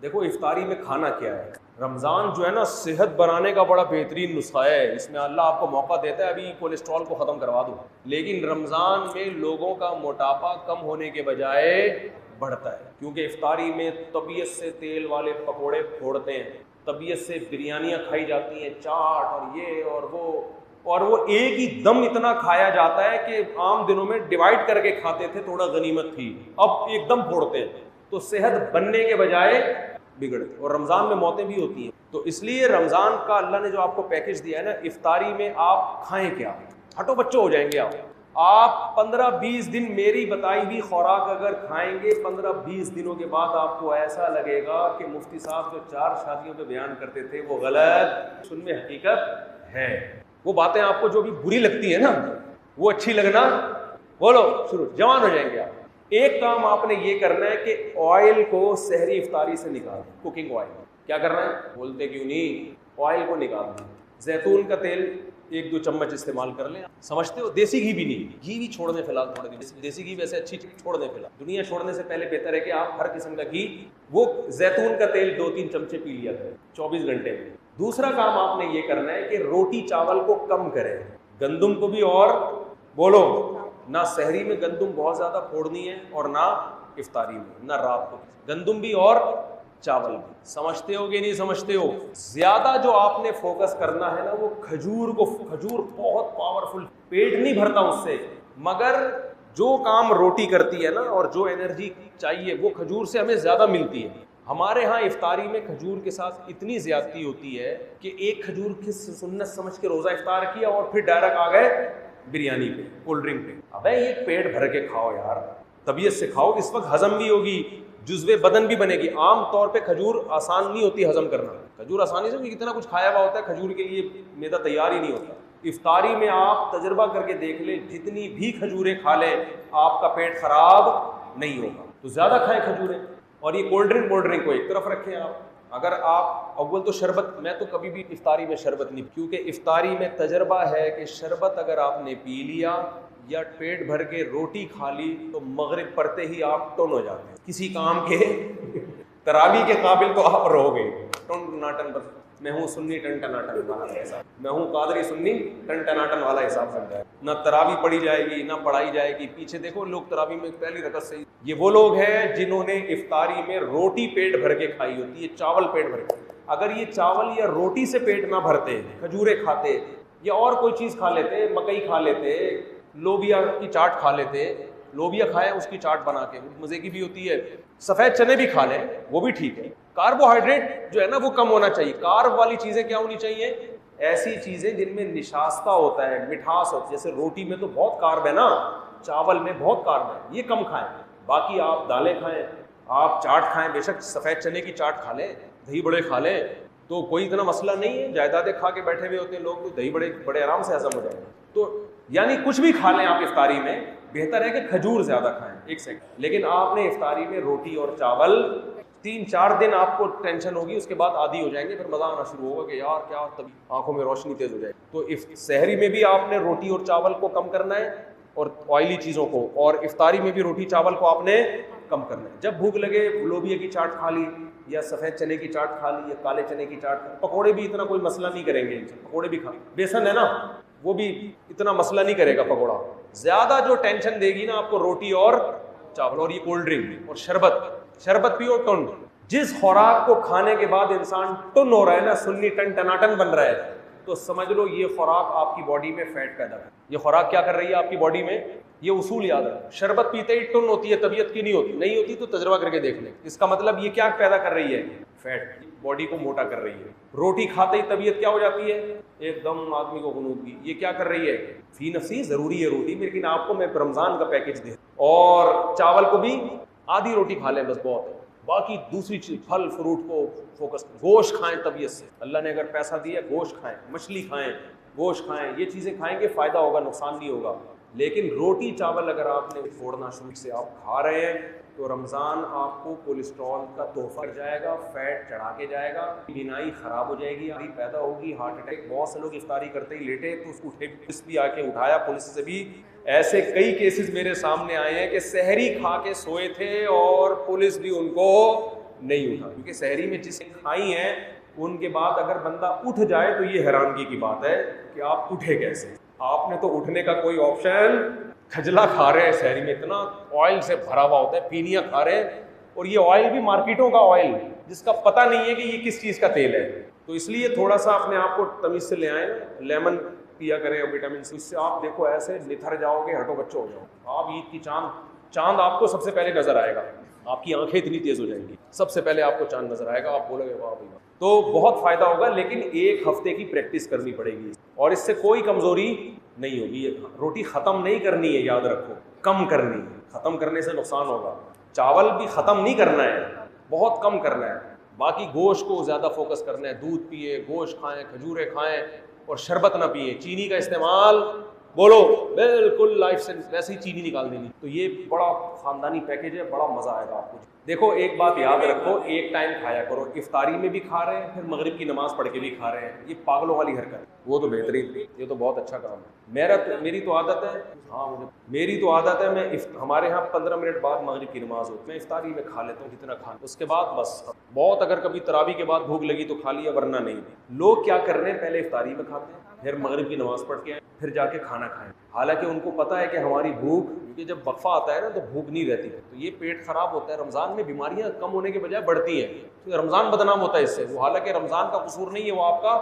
देखो इफ्तारी में खाना क्या है। रमज़ान जो है ना, सेहत बनाने का बड़ा बेहतरीन नुस्खा है। इसमें अल्लाह आपको मौका देता है अभी कोलेस्ट्रॉल को ख़त्म करवा दो, लेकिन रमज़ान में लोगों का मोटापा कम होने के बजाय बढ़ता है, क्योंकि इफ्तारी में तबीयत से तेल वाले पकोड़े फोड़ते हैं, तबीयत से बिरयानियाँ खाई जाती हैं, चाट और ये और वो एक ही दम इतना खाया जाता है कि आम दिनों में डिवाइड करके खाते थे, थोड़ा गनीमत थी, अब एकदम फोड़ते हैं। तो सेहत बनने के बजाय बिगड़ती, और रमज़ान में मौतें भी होती हैं। तो इसलिए रमज़ान का अल्लाह ने जो आपको पैकेज दिया है ना, इफ्तारी में आप खाएं क्या, हटो बच्चों हो जाएंगे आप 15-20 दिन मेरी बताई हुई खुराक अगर खाएंगे, 15-20 दिनों के बाद आपको ऐसा लगेगा कि मुफ्ती साहब जो 4 शादियों पे बयान करते थे वो गलत, सुनने हकीकत है। वो बातें आपको जो भी बुरी लगती है ना, वो अच्छी लगना, बोलो शुरू, जवान हो जाएंगे आप। एक काम आपने ये करना है कि ऑयल को सहरी इफ्तारी से निकाल, कुकिंग ऑयल क्या करना है, बोलते क्यों नहीं, ऑयल को निकाल दें। जैतून का तेल 1-2 चम्मच इस्तेमाल कर लें, समझते हो, देसी घी भी नहीं, घी भी छोड़ दें फिलहाल थोड़े दिन, देसी घी वैसे अच्छी चीज छोड़ दें फिलहाल, दुनिया छोड़ने से पहले बेहतर है कि आप हर किस्म का घी, वो जैतून का तेल 2-3 चमचे पी लिया करें 24 घंटे में। दूसरा काम आपने ये करना है कि रोटी चावल को कम करें, गंदुम को भी, और बोलो ना सहरी में गंदुम बहुत ज्यादा फोड़नी है और ना इफ्तारी में, ना रात को, गंदुम भी और चावल भी। समझते हो कि नहीं समझते हो? ज्यादा जो आपने फोकस करना है ना वो खजूर को, खजूर बहुत पावरफुल, पेट नहीं भरता उससे, मगर जो काम रोटी करती है ना और जो एनर्जी चाहिए वो खजूर से हमें ज्यादा मिलती है। हमारे यहाँ इफ्तारी में खजूर के साथ इतनी ज्यादती होती है कि एक खजूर की सुन्नत समझ के रोजा इफ्तार किया और फिर डायरेक्ट आ गए बिरयानी पे, कोल्ड ड्रिंक पे। अबे ये पेट भर के खाओ यार, तबीयत से खाओ, इस वक्त हजम भी होगी, जुज़्वे बदन भी बनेगी। आम तौर पे खजूर आसान नहीं होती हजम करना, खजूर आसानी से, कितना कुछ खाया हुआ होता है, खजूर के लिए मैदा तैयार ही नहीं होता। इफ्तारी में आप तजर्बा करके देख ले, जितनी भी खजूरें खा ले आपका पेट खराब नहीं होगा, तो ज्यादा खाएं खजूरें। और ये कोल्ड ड्रिंक को एक तरफ रखें आप। अगर आप अव्वल तो शरबत, मैं तो कभी भी इफ्तारी में शरबत नहीं, क्योंकि इफ्तारी में तजर्बा है कि शरबत अगर आपने पी लिया या पेट भर के रोटी खा ली तो मगरिब पड़ते ही आप टन हो जाते हैं, किसी काम के तरावी के काबिल तो आप रहोगे। टन नाटन, बस मैं हूँ सुन्नी टन टनाटन वाला हिसाब, मैं हूँ कादरी सुन्नी टन टनाटन वाला हिसाब समझा है। ना तरावी पढ़ी जाएगी ना पढ़ाई जाएगी। पीछे देखो लोग तरावी में पहली रकत से, ये वो लोग हैं जिन्होंने इफ्तारी में रोटी पेट भर के खाई होती है, चावल पेट भर के। अगर ये चावल या रोटी से पेट ना भरते, खजूरें खाते या और कोई चीज़ खा लेते, मकई खा लेते, लोबिया की चाट खा लेते, लोबिया खाए उसकी चाट बना के, मजे की भी होती है, सफेद चने भी खा लें वो भी ठीक है। कार्बोहाइड्रेट जो है ना वो कम होना चाहिए। कार्ब वाली चीजें क्या होनी चाहिए, ऐसी चीजें जिनमें निशास्ता होता है, मिठास होती है, जैसे रोटी में तो बहुत कार्ब है ना, चावल में बहुत कार्ब है, ये कम खाएं। बाकी आप दालें खाएं, आप चाट खाएं, बेशक सफेद चने की चाट खा लें, दही बड़े खा लें, तो कोई इतना मसला नहीं है। जायदादें खा के बैठे हुए होते हैं लोग, तो दही बड़े बड़े आराम से हजम हो जाएंगे। तो यानी कुछ भी खा लें आप इफ्तारी में, बेहतर है कि खजूर ज्यादा खाएं। एक सेकंड, लेकिन आपने इफ्तारी में रोटी और चावल 3-4 दिन आपको टेंशन होगी, उसके बाद आदी हो जाएंगे, फिर मजा आना शुरू होगा कि यार क्या, तभी आंखों में रोशनी तेज हो जाएगी। तो सहरी में भी आपने रोटी और चावल को कम करना है और ऑयली चीजों को, और इफ्तारी में भी रोटी चावल को आपने कम करना है। जब भूख लगे लोबिया की चाट खा ली या सफेद चने की चाट खा ली या काले चने की चाट, पकोड़े भी इतना कोई मसला नहीं करेंगे, पकोड़े भी खा, बेसन है ना वो भी इतना मसला नहीं करेगा पकोड़ा। ज्यादा जो टेंशन देगी ना आपको रोटी और चावल और ये कोल्ड ड्रिंक और शरबत पियो टन। जिस खुराक को खाने के बाद इंसान टन हो रहा है ना, सुन्नी टन टनाटन बन रहा है, तो समझ लो ये खुराक आपकी बॉडी में फैट पैदा कर, ये खुराक क्या कर रही है आपकी बॉडी में, ये उसूल याद है। शरबत पीते ही टन होती है, तबीयत की नहीं होती तो तजर्बा करके देख ले। इसका मतलब ये क्या पैदा कर रही है, फैट, बॉडी को मोटा कर रही है। रोटी खाते ही तबीयत क्या हो जाती है, एकदम आदमी को गुनूद की। ये क्या कर रही है, फी नफसी जरूरी है रोटी, लेकिन आपको मैं रमजान का पैकेज दे, और चावल को भी आधी रोटी खा लें बस बहुत है, बाकी दूसरी चीज फल फ्रूट को फोकस, गोश्त खाएं तबीयत से, अल्लाह ने अगर पैसा दिया गोश्त खाएं, मछली खाएं, गोश्त खाएं, ये चीजें खाएंगे फायदा होगा, नुकसान नहीं होगा। लेकिन रोटी चावल अगर आपने छोड़ना शुरू से आप खा रहे हैं तो रमज़ान आपको कोलेस्ट्रॉल का तोहफा जाएगा, फैट चढ़ा के जाएगा, बीनाई खराब हो जाएगी, बीमारी पैदा होगी, हार्ट अटैक। बहुत से लोग इफ्तारी करते ही लेटे तो उसको उठे, पुलिस भी आके उठाया, पुलिस से भी ऐसे कई केसेस मेरे सामने आए हैं कि सहरी खा के सोए थे और पुलिस भी उनको नहीं उठा, क्योंकि सहरी में जिसने खाई है उनके बाद अगर बंदा उठ जाए तो ये हैरानगी की बात है कि आप उठे कैसे। आपने तो उठने का कोई ऑप्शन, खजला खा रहे हैं सहरी में, इतना ऑयल से भरा हुआ होता है, पीनिया खा रहे हैं, और ये ऑयल भी मार्केटों का ऑयल जिसका पता नहीं है कि ये किस चीज़ का तेल है। तो इसलिए थोड़ा सा अपने आप को तमीज से ले आए, लेमन पिया करें और विटामिन सी, इससे आप देखो ऐसे निथर जाओगे, हटो बच्चो हो जाओ। आप ईद की चांद आपको सबसे पहले नजर आएगा, आपकी आंखें इतनी तेज हो जाएंगी, सबसे पहले आपको चांद नजर आएगा, आप बोलोगे वाह भाई वाह। तो बहुत फायदा होगा, लेकिन एक हफ्ते की प्रैक्टिस करनी पड़ेगी और इससे कोई कमजोरी नहीं होगी। ये रोटी खत्म नहीं करनी है, याद रखो, कम करनी है। खत्म करने से नुकसान होगा। चावल भी खत्म नहीं करना है, बहुत कम करना है। बाकी गोश्त को ज़्यादा फोकस करना है, दूध पिए, गोश्त खाएं, खजूरें खाएं और शरबत ना पिए। चीनी का इस्तेमाल बोलो बिल्कुल लाइफ से वैसे ही चीनी निकाल देनी। तो ये बड़ा खानदानी पैकेज है, बड़ा मज़ा आएगा आपको। देखो एक बात याद रखो, एक टाइम खाया करो, इफ्तारी में भी खा रहे हैं, फिर मगरिब की नमाज पढ़ के भी खा रहे हैं, ये पागलों वाली हरकत। वो तो बेहतरीन, ये तो बहुत अच्छा काम है। मेरी तो आदत है, हाँ मेरी तो आदत है, मैं हमारे यहाँ 15 मिनट बाद मगरिब की नमाज होती है, मैं इफ्तारी में खा लेता हूँ जितना खाना, उसके बाद बस बहुत अगर कभी तरावी के बाद भूख लगी तो खा लिया, वरना नहीं। लोग क्या कर रहे हैं, पहले इफ्तारी में खाते हैं, फिर मगरिब की नमाज पढ़ के आए, फिर जाके खाना खाएं। हालांकि उनको पता है कि हमारी भूख, क्योंकि जब वक्फा आता है ना तो भूख नहीं रहती है, तो ये पेट खराब होता है। रमज़ान में बीमारियां कम होने के बजाय बढ़ती हैं, तो रमज़ान बदनाम होता है इससे। वो हालांकि रमज़ान का कसूर नहीं है, वो आपका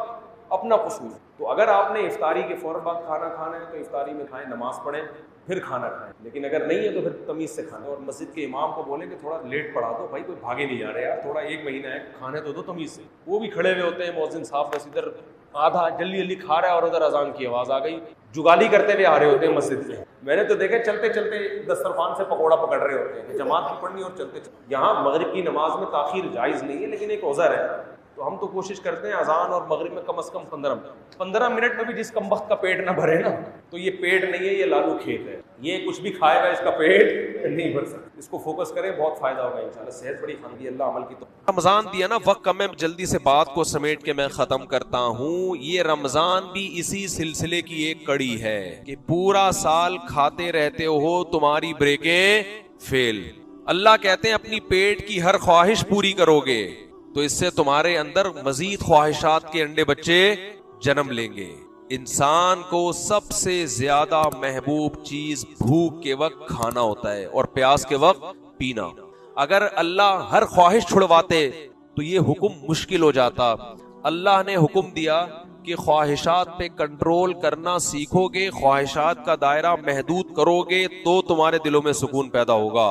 अपना कसूर। तो अगर आपने इफ्तारी के फ़ौरन बाद खाना खाना है तो इफ्तारी में खाएं, नमाज पढ़ें, फिर खाना खाएं। लेकिन अगर नहीं है तो फिर तमीज़ से खाना। और मस्जिद के इमाम को बोलें कि थोड़ा लेट पढ़ा दो भाई, कोई भागे नहीं जा रहे यार, थोड़ा 1 महीना है, खाने तो दो तमीज़ से। वो भी खड़े हुए होते हैं, मौज़िन साहब बस इधर आधा जल्दी जल्दी खा रहा है और उधर अजान की आवाज़ आ गई, जुगाली करते हुए आ रहे होते हैं मस्जिद से। मैंने तो देखा चलते चलते दस्तरखान से पकौड़ा पकड़ रहे होते हैं, जमात की पढ़नी और चलते चलते। यहाँ मगरिब की नमाज में ताखीर जायज़ नहीं है, लेकिन एक औज़र है। तो हम तो कोशिश करते हैं अजान और मगरिब में कम से कम 15 मिनट में भी जिस कम वक्त का पेट ना भरे ना, तो ये पेट नहीं है, ये लालू खेत है। ये कुछ भी खाएगा इसका पेट नहीं भर सकता। इसको फोकस करें, बहुत फायदा होगा इंशाल्लाह। सेहत बड़ी खानगी, अल्लाह अमल की। तो रमजान दिया ना वक्त कम है, जल्दी से बात को समेट के मैं खत्म करता हूँ। ये रमजान भी इसी सिलसिले की एक कड़ी है कि पूरा साल खाते रहते हो, तुम्हारी ब्रेकें फेल। अल्लाह कहते हैं अपनी पेट की हर ख्वाहिश पूरी करोगे तो इससे तुम्हारे अंदर मजीद ख्वाहिशात के अंडे बच्चे जन्म लेंगे। इंसान को सबसे ज्यादा महबूब चीज भूख के वक्त खाना होता है और प्यास के वक्त पीना। अगर अल्लाह हर ख्वाहिश छुड़वाते तो ये हुक्म मुश्किल हो जाता। अल्लाह ने हुक्म दिया कि ख्वाहिशात पे कंट्रोल करना सीखोगे, ख्वाहिशात का दायरा महदूद करोगे तो तुम्हारे दिलों में सुकून पैदा होगा।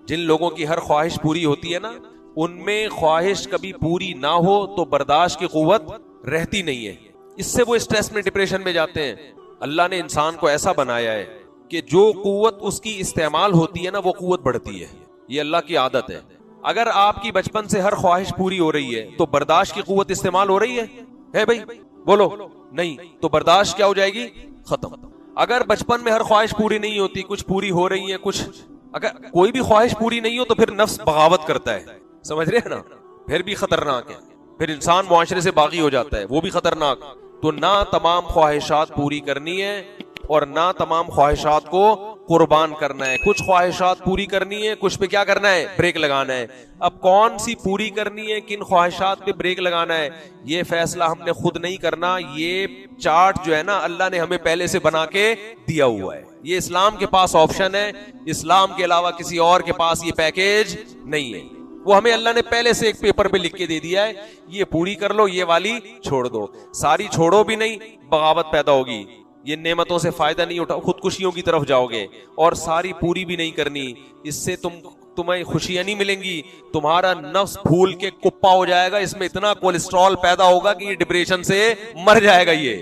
जिन लोगों की हर ख्वाहिश पूरी होती है ना, उनमें ख्वाहिश कभी पूरी ना हो तो बर्दाश्त की कुव्वत रहती नहीं है, इससे वो स्ट्रेस में, डिप्रेशन में जाते हैं। अल्लाह ने इंसान को ऐसा बनाया है कि जो कुव्वत उसकी इस्तेमाल होती है ना, वो कुव्वत बढ़ती है। ये अल्लाह की आदत है। अगर आपकी बचपन से हर ख्वाहिश पूरी हो रही है तो बर्दाश्त की कुव्वत इस्तेमाल हो रही है भाई? बोलो नहीं, तो बर्दाश्त क्या हो जाएगी? खत्म। अगर बचपन में हर ख्वाहिश पूरी नहीं होती, कुछ पूरी हो रही है, कुछ, अगर कोई भी ख्वाहिश पूरी नहीं हो तो फिर नफ्स बगावत करता है, समझ रहे हैं ना? फिर भी खतरनाक है, फिर इंसान मुआशरे से बागी हो जाता है, वो भी खतरनाक। तो ना तमाम ख्वाहिशात पूरी करनी है और ना तमाम ख्वाहिशात को कुर्बान करना है। कुछ ख्वाहिशात पूरी करनी है, कुछ पे क्या करना है? ब्रेक लगाना है। अब कौन सी पूरी करनी है, किन ख्वाहिशात पे ब्रेक लगाना है, ये फैसला हमने खुद नहीं करना। ये चार्ट जो है ना, अल्लाह ने हमें पहले से बना के दिया हुआ है। ये इस्लाम के पास ऑप्शन है, इस्लाम के अलावा किसी और के पास ये पैकेज नहीं है। वो हमें अल्लाह ने पहले से एक पेपर पे लिख के दे दिया है, ये पूरी कर लो, ये वाली छोड़ दो। सारी छोड़ो भी नहीं, बगावत पैदा होगी, ये नेमतों से फायदा नहीं उठाओ, खुदकुशियों की तरफ जाओगे। और सारी पूरी भी नहीं करनी, इससे तुम्हें खुशियां नहीं मिलेंगी, तुम्हारा नफ्स फूल के कुप्पा हो जाएगा, इसमें इतना कोलेस्ट्रॉल पैदा होगा कि ये डिप्रेशन से मर जाएगा ये।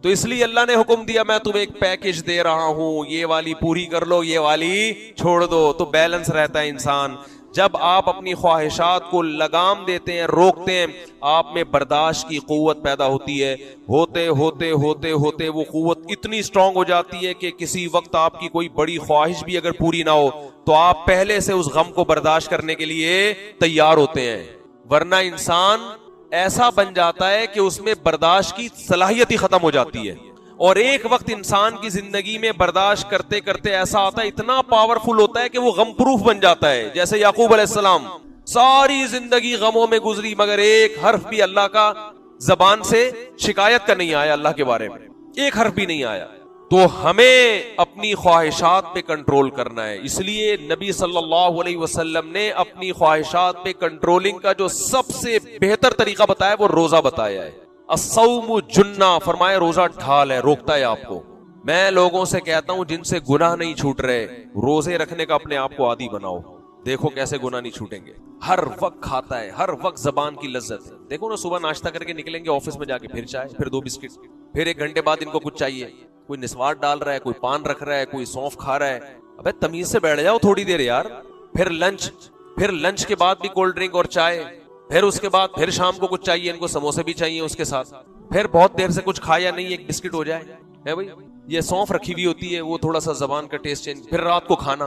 तो इसलिए अल्लाह ने हुक्म दिया, मैं तुम्हें एक पैकेज दे रहा हूं, ये वाली पूरी कर लो, ये वाली छोड़ दो। तो बैलेंस रहता है इंसान। जब आप अपनी ख्वाहिशात को लगाम देते हैं, रोकते हैं, आप में बर्दाश्त की कुव्वत पैदा होती है। होते होते होते होते वो कुव्वत इतनी स्ट्रांग हो जाती है कि किसी वक्त आपकी कोई बड़ी ख्वाहिश भी अगर पूरी ना हो तो आप पहले से उस गम को बर्दाश्त करने के लिए तैयार होते हैं। वरना इंसान ऐसा बन जाता है कि उसमें बर्दाश्त की सलाहियत ही खत्म हो जाती है। और एक वक्त इंसान की जिंदगी में बर्दाश्त करते करते ऐसा आता है, इतना पावरफुल होता है कि वो गम प्रूफ बन जाता है। जैसे याकूब अलैहिस्सलाम, सारी जिंदगी गमों में गुजरी, मगर एक हर्फ भी अल्लाह का जबान से शिकायत का नहीं आया, अल्लाह के बारे में एक हर्फ भी नहीं आया। तो हमें अपनी ख्वाहिशात पे कंट्रोल करना है। इसलिए नबी सल्लल्लाहु अलैहि वसल्लम ने अपनी ख्वाहिशात पे कंट्रोलिंग का जो सबसे बेहतर तरीका बताया वो रोजा बताया है। अस्सौमु जुन्ना, फरमाया रोजा ढाल है, रोकता है आपको। मैं लोगों से कहता हूं जिनसे गुनाह नहीं छूट रहे, रोजे रखने का अपने आप को आदी बनाओ, देखो कैसे गुनाह नहीं छूटेंगे। हर वक्त खाता है, हर वक्त जबान की लज्जत है। देखो ना, सुबह नाश्ता करके निकलेंगे ऑफिस में जाके, फिर चाय, फिर 2 बिस्किट, फिर 1 घंटे बाद इनको कुछ चाहिए, कोई निस्वार डाल रहा है, कोई पान रख रहा है, कोई सौंफ खा रहा है। अबे तमीज से बैठ जाओ थोड़ी देर यार। फिर लंच के बाद भी कोल्ड ड्रिंक और चाय, फिर उसके बाद फिर शाम को कुछ चाहिए, इनको समोसे भी चाहिए उसके साथ, फिर बहुत देर से कुछ खाया नहीं, 1 बिस्किट हो जाए है भाई। ये सौंफ रखी हुई होती है, वो थोड़ा सा जबान का टेस्ट चेंज, फिर रात को खाना,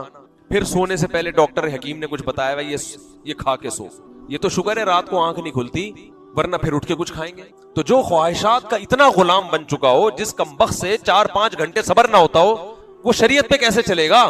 फिर सोने से पहले डॉक्टर हकीम ने कुछ बताया भाई ये खा के सो। ये तो शुक्र है रात को आंख नहीं खुलती, वरना फिर उठ के कुछ खाएंगे। तो जो ख्वाहिशात का इतना गुलाम बन चुका हो, जिस कमबख्त से 4-5 घंटे सब्र ना होता हो, वो शरीयत पे कैसे चलेगा?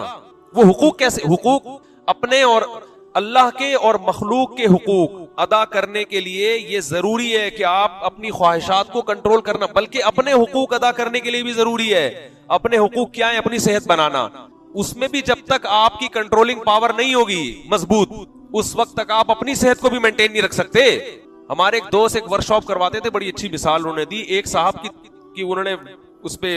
वो हुकूक कैसे, हुकूक अपने और अल्लाह के और मखलूक के हुकूक अदा करने के लिए ये जरूरी है कि आप अपनी ख्वाहिशात को कंट्रोल करना, बल्कि अपने हुकूक अदा करने के लिए भी जरूरी है। अपने हुकूक क्या है? अपनी सेहत बनाना। उसमें भी जब तक आपकी कंट्रोलिंग पावर नहीं होगी मजबूत, उस वक्त तक आप अपनी सेहत को भी मेंटेन नहीं रख सकते। हमारे एक दोस्त एक वर्कशॉप करवाते थे, बड़ी अच्छी मिसाल उन्होंने दी। एक साहब की उन्होंने उस पे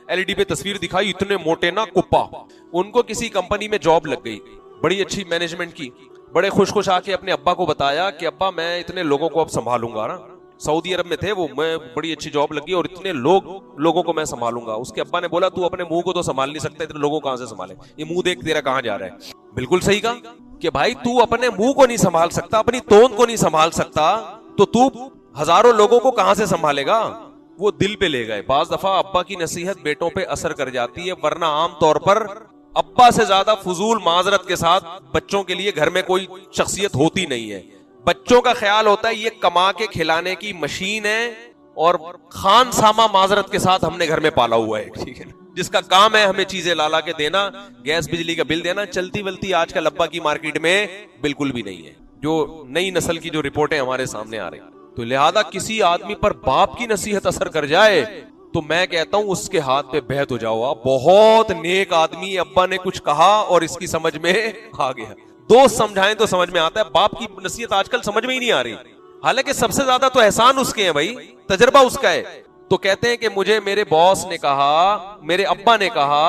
एलईडी पे तस्वीर दिखाई, इतने मोटे ना कुप्पा। उनको किसी कंपनी में जॉब लग गई, बड़ी अच्छी मैनेजमेंट की। बड़े खुश आके अपने अब्बा को बताया कि अब्बा मैं इतने लोगों को अब संभालूंगा ना। सऊदी अरब में थे वो, मैं बड़ी अच्छी जॉब लगी और इतने लोगों को मैं संभालूंगा। उसके अब्बा ने बोला तू अपने मुंह को तो संभाल नहीं सकता, इतने लोगों कहां से संभाले, ये मुंह देख तेरा कहां जा रहा है। बिल्कुल सही कहा कि भाई तू अपने मुंह को नहीं संभाल सकता, अपनी तोंद को नहीं संभाल सकता, तो तू हजारों लोगों को कहां से संभालेगा? वो दिल पे ले गए। बाज दफा अब्बा की नसीहत बेटों पे असर कर जाती है, वरना आमतौर पर अब्बा से ज्यादा फजूल माजरत के साथ बच्चों के लिए घर में कोई शख्सियत होती नहीं है। बच्चों का ख्याल होता है ये कमा के खिलाने की मशीन है और खान सामा माजरत के साथ हमने घर में पाला हुआ है, ठीक है, जिसका काम है हमें चीजें ला के देना, गैस बिजली का बिल देना। चलती वलती आजकल अब्बा की मार्केट में बिल्कुल भी नहीं है, जो नई नस्ल की जो रिपोर्टें हमारे सामने आ रही। तो लिहाजा किसी आदमी पर बाप की नसीहत असर कर जाए तो मैं कहता हूं उसके हाथ पे बैत हो जाओ आप। बहुत नेक आदमी, अब्बा ने कुछ कहा और इसकी समझ में आ गया। दोस्त समझाएं तो समझ में आता है, बाप की नसीहत आजकल समझ में ही नहीं आ रही। हालांकि सबसे ज्यादा तो एहसान उसके हैं भाई, तजर्बा उसका है। तो कहते हैं कि मुझे मेरे बॉस ने कहा, मेरे अब्बा ने कहा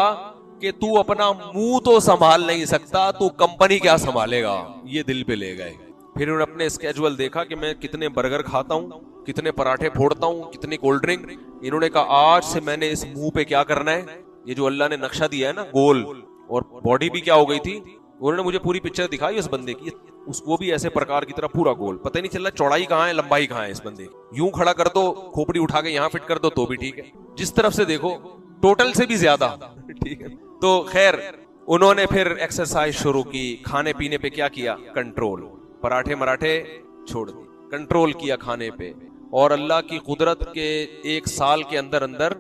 कि तू अपना मुंह तो संभाल नहीं सकता, तू कंपनी क्या संभालेगा। ये दिल पे ले गए। फिर उन्होंने अपने स्केजुअल देखा कि मैं कितने बर्गर खाता हूं, कितने पराठे फोड़ता हूं, कितनी कोल्ड ड्रिंक। इन्होंने कहा आज से मैंने इस मुंह पे क्या करना है, ये जो अल्लाह ने नक्शा दिया है ना गोल, और बॉडी भी क्या हो गई थी, उन्होंने मुझे पूरी पिक्चर दिखाई उस बंदे की, वो भी ऐसे प्रकार की तरह पूरा गोल, पता ही नहीं चल रहा चौड़ाई कहाँ है लंबाई कहाँ है इस बंदे की। यूं खड़ा कर दो, खोपड़ी उठा के यहाँ फिट कर दो तो भी ठीक है, जिस तरफ से देखो टोटल से भी ज्यादा, ठीक है। तो खैर उन्होंने फिर एक्सरसाइज शुरू की, खाने पीने पे क्या किया, कंट्रोल, पराठे मराठे छोड़ दिए, कंट्रोल किया खाने पे। और अल्लाह की कुदरत के 1 साल के अंदर अंदर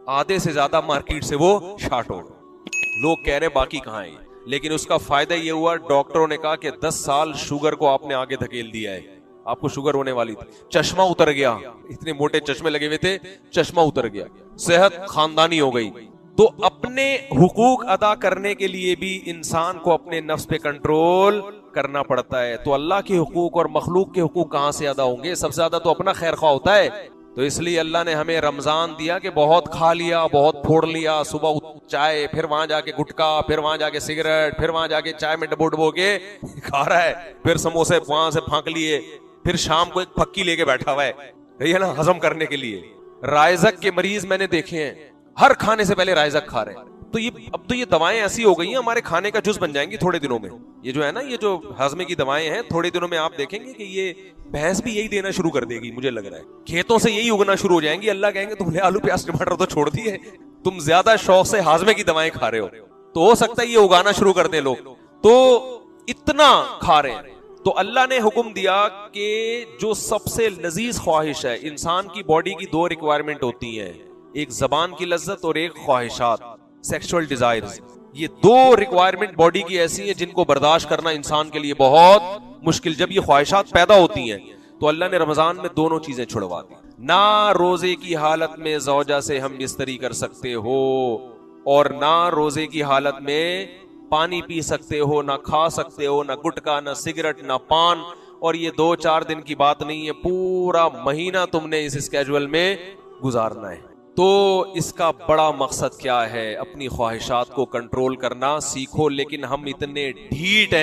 आधे से ज्यादा मार्केट से वो शार्ट हो गए। लोग कह रहे बाकी कहाँ है, लेकिन उसका फायदा ये हुआ, डॉक्टरों ने कहा कि 10 साल शुगर को आपने आगे धकेल दिया है, आपको शुगर होने वाली थी, चश्मा उतर गया, इतने मोटे चश्मे लगे हुए थे, चश्मा उतर गया, सेहत खानदानी हो गई। तो अपने हुकूक अदा करने के लिए भी इंसान को अपने नफ्स पे कंट्रोल करना पड़ता है। तो अल्लाह के हुकूक और मखलूक के हुकूक कहां से अदा होंगे? सबसे ज्यादा तो अपना खैर खा होता है। तो इसलिए अल्लाह ने हमें रमजान दिया कि बहुत खा लिया, बहुत फोड़ लिया, सुबह चाय, फिर वहां जाके गुटखा, फिर वहां जाके सिगरेट, फिर वहां जाके चाय में डबो के खा रहा है, फिर समोसे वहां से फांक लिए, फिर शाम को एक फक्की लेके बैठा हुआ है ना हजम करने के लिए। रायजक के मरीज मैंने देखे हैं, हर खाने से पहले रायजक खा रहे हैं। तो अब तो ये दवाएं ऐसी हो गई हैं, हमारे खाने का जुज बन जाएंगी थोड़े दिनों में। ये जो है ना, ये जो हाजमे की दवाएं हैं, थोड़े दिनों में आप देखेंगे कि ये भैंस भी यही देना शुरू कर देगी, मुझे लग रहा है। खेतों से यही उगना शुरू हो जाएंगी। अल्लाह कहेंगे तुमने आलू प्याज टमाटर तो छोड़ दिए, तुम ज्यादा शौक से हाजमे की दवाएं खा रहे हो, तो हो सकता है ये उगाना शुरू कर दे लोग, तो इतना खा रहे हैं। तो अल्लाह ने हुक्म दिया कि जो सबसे लजीज ख्वाहिश है, इंसान की बॉडी की 2 रिक्वायरमेंट होती हैं, एक जबान की लज्जत और एक ख्वाहिशात, सेक्सुअल डिजायर्स। ये दो रिक्वायरमेंट बॉडी की ऐसी है जिनको बर्दाश्त करना इंसान के लिए बहुत मुश्किल। जब ये ख्वाहिशात पैदा होती हैं तो अल्लाह ने रमजान में दोनों चीजें छुड़वा दी। ना रोजे की हालत में ज़ौजा से हम बिस्तरी कर सकते हो, और ना रोजे की हालत में पानी पी सकते हो, ना खा सकते हो, ना गुटखा, ना सिगरेट, ना पान। और ये 2-4 दिन की बात नहीं है, पूरा महीना तुमने इस स्केड्यूल में गुजारना है। तो इसका बड़ा मकसद क्या है? अपनी ख्वाहिशात को कंट्रोल करना सीखो। लेकिन हम इतने ढीठ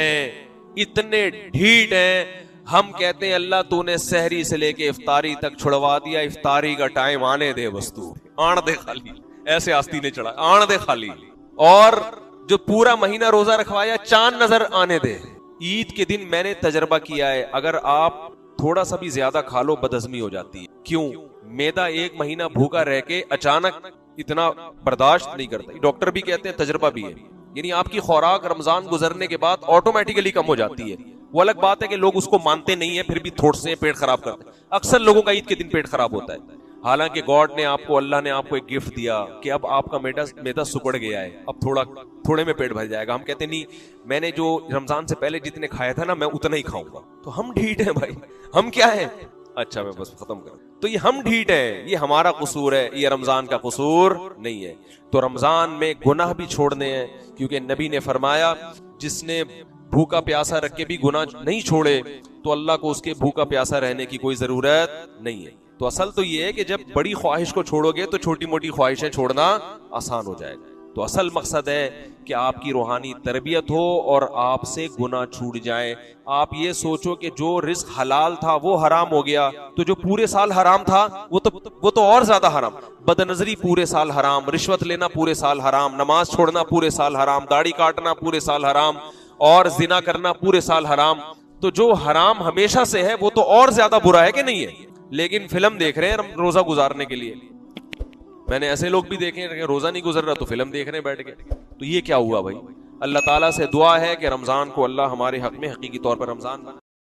हैं, हम कहते हैं अल्लाह तूने सहरी से लेके इफ्तारी तक छुड़वा दिया, इफ्तारी का टाइम आने दे, वस्तु आण दे खाली, ऐसे आस्ती ने चढ़ा, आण दे खाली। और जो पूरा महीना रोजा रखवाया, चांद नजर आने दे। ईद के दिन मैंने तजर्बा किया है, अगर आप थोड़ा सा भी ज्यादा खा लो बदहजमी हो जाती है। क्यों? मैदा 1 महीना भूखा रह के अचानक इतना बर्दाश्त नहीं करता। डॉक्टर भी कहते हैं, तजर्बा भी है, यानी आपकी खुराक रमजान गुजरने के बाद ऑटोमेटिकली कम हो जाती है। वो अलग बात है कि लोग उसको मानते नहीं है, फिर भी थोड़े से पेट खराब करते हैं। अक्सर लोगों का ईद के दिन पेट खराब होता है। हालांकि गॉड ने आपको, अल्लाह ने आपको एक गिफ्ट दिया कि अब आपका मैदा सुकड़ गया है, अब थोड़े में पेट भर जाएगा। हम कहते नहीं, मैंने जो रमजान से पहले जितने खाया था ना, मैं उतना ही खाऊंगा। तो हम ढीठ हैं भाई, हम क्या है? अच्छा मैं बस खत्म कर। तो ये हम ढीठ है, ये हमारा कसूर है, ये रमजान का कसूर नहीं है। तो रमजान में गुनाह भी छोड़ने हैं, क्योंकि नबी ने फरमाया जिसने भूखा प्यासा रख के भी गुनाह नहीं छोड़े तो अल्लाह को उसके भूखा प्यासा रहने की कोई जरूरत नहीं है। तो असल तो ये है कि जब बड़ी ख्वाहिश को छोड़ोगे तो छोटी मोटी ख्वाहिशें छोड़ना आसान हो जाएगा। तो असल मकसद है कि आपकी रूहानी तरबियत हो और आपसे गुनाह छूट जाए। आप ये सोचो कि जो रिस्क हलाल था वो हराम हो गया, तो जो पूरे साल हराम था वो तो और ज्यादा हराम। बदनजरी पूरे साल हराम, रिश्वत लेना पूरे साल हराम, नमाज छोड़ना पूरे साल हराम, दाढ़ी काटना पूरे साल हराम, और जिना करना पूरे साल हराम। तो जो हराम हमेशा से है वो तो और ज्यादा बुरा है कि नहीं है? लेकिन फिल्म देख रहे हैं रोजा गुजारने के लिए। मैंने ऐसे लोग भी देखे हैं रोजा नहीं गुजर रहा तो फिल्म देख रहे हैं बैठ के। तो ये क्या हुआ भाई? अल्लाह ताला से दुआ है कि रमजान को अल्लाह हमारे हक में हकीकी तौर पर रमजान बना।